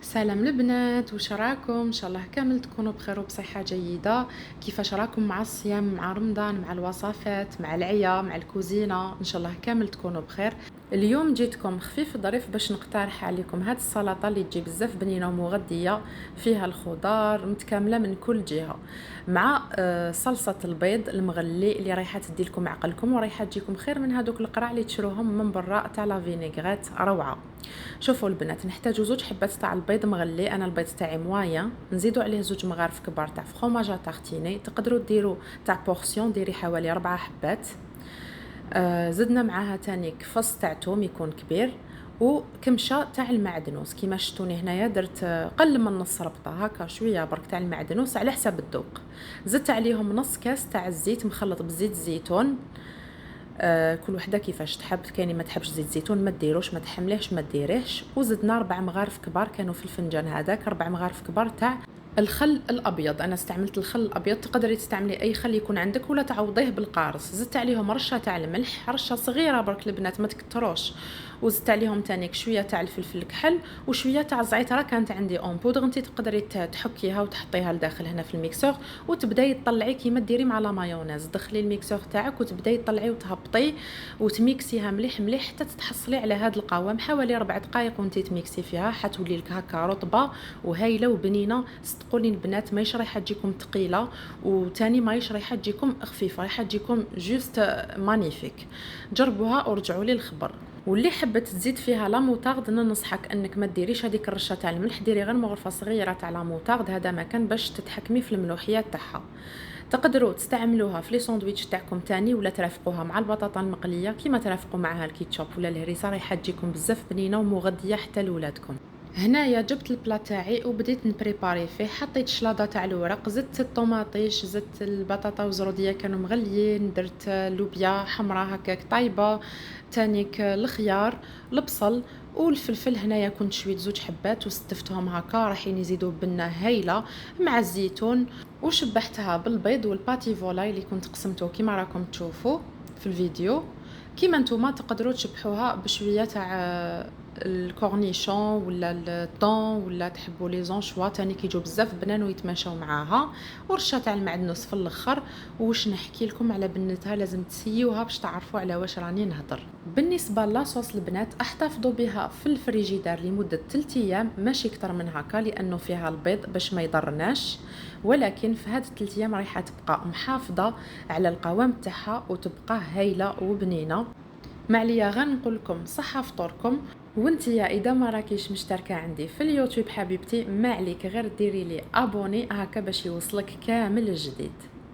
سلام البنات، واش راكم؟ ان شاء الله كامل تكونوا بخير وبصحه جيده. كيفاش راكم مع الصيام، مع رمضان، مع الوصفات، مع العيا، مع الكوزينه؟ ان شاء الله كامل تكونوا بخير. اليوم جيتكم خفيف ظريف باش نقترح عليكم هاد السلطه اللي تجي بزاف بنينه ومغذيه، فيها الخضار متكامله من كل جهه، مع صلصه البيض المغلي اللي رايحه تدي لكم عقلكم ورايحه تجيكم خير من هذوك القرع اللي تشروهم من برا تاع لا فينيغريت. روعه. شوفوا البنات، نحتاجو زوج حبات تاع البيض مغلي، انا البيض تاعي موايا، نزيدو عليه زوج مغارف كبار تاع فخوماج طارتيني، تقدروا ديروا تاع بورسيون ديري حوالي 4 حبات. زدنا معاها تاني فص تاع توم يكون كبير، وكمشه تاع المعدنوس كيما شفتوني هنايا درت قل من نص ربطه هكا، شويه برك تاع المعدنوس على حساب الذوق. زدت عليهم نص كاس تاع الزيت مخلط بزيت الزيتون. كل وحده كيفاش تحب، كاين اللي ما تحبش زيت زيتون ما ديروش، ما تحمليهش ما ديريهش. وزدنا 4 مغارف كبار كانوا في الفنجان هذاك، 4 مغارف كبار تاع الخل الابيض. انا استعملت الخل الابيض، تقدري تستعملي اي خل يكون عندك ولا تعوضيه بالقارص. زدت عليهم رشه تاع الملح، رشه صغيره برك البنات ما تكتروش. وزدت عليهم تانيك شويه تاع الفلفل الكحل وشويه تاع الزعتره كانت عندي اون بودغ، انت تقدري تحكيها وتحطيها لداخل هنا في الميكسور وتبداي تطلعي كيما ديري مع لا مايونيز. دخلي الميكسور تاعك وتبداي تطلعي وتهبطي وتميكسيها مليح مليح حتى تتحصلي على هذا القوام. حوالي 4 دقائق وانت تميكسي فيها حتولي لك هكا رطبه وهايله وبنينه. صدقوني البنات ماهيش رايحه تجيكم ثقيله، وتاني ماهيش رايحه تجيكم خفيفه، رايحه تجيكم جوست مانيفيك. جربوها ورجعوا لي الخبر. واللي حبت تزيد فيها لا موطارد ننصحك انك ما ديريش هذيك الرشه تاع الملح، ديري غير مغرفه صغيره تاع لا موطارد، هذا مكان باش تتحكمي في الملوحيات تاعها. تقدروا تستعملوها في لي ساندويتش تاعكم تاني، ولا ترافقوها مع البطاطا المقليه كيما ترافقوا معها الكيتشوب ولا الهريسه، رايحه تجيكم بزاف بنينه ومغذيه حتى لولادكم. هنايا جبت البلا تاعي وبديت نبريباري فيه. حطيت شلاضه تاع الورق، زدت الطوماطيش، زدت البطاطا وزروديه كانوا مغليين، درت لوبيا حمراء هكاك طايبه، تانيك الخيار، البصل والفلفل. هنايا كنت شويه زوج حبات وستفتهم هكا رايحين يزيدوا بنه هايله مع الزيتون. وشبحتها بالبيض والباتي فولاي اللي كنت قسمته كيما راكم تشوفوا في الفيديو. كيما نتوما تقدروا تشبحوها بشويه تاع الكورنيشون ولا الطون، ولا تحبوا لي زونشوا تاني كيجوا بزاف بنان ويتماشاو معاها، ورشه تاع المعدنوس في الاخر. واش نحكي لكم على بنتها، لازم تسيوها باش تعرفوا على واش راني نهضر. بالنسبه لاصوص البنات احتفظوا بها في الفريجيدار لمده 3 ايام، ماشي اكثر من هكا، لانه فيها البيض باش ما يضرناش. ولكن في هاد 3 ايام رايحه تبقى محافظه على القوام تاعها وتبقى هايله وبنينه. معليا غنقول لكم صحه فطوركم. وانتيا اذا ما راكيش مشتركه عندي في اليوتيوب حبيبتي، ما عليك غير ديري لي ابوني هكا باش يوصلك كامل الجديد.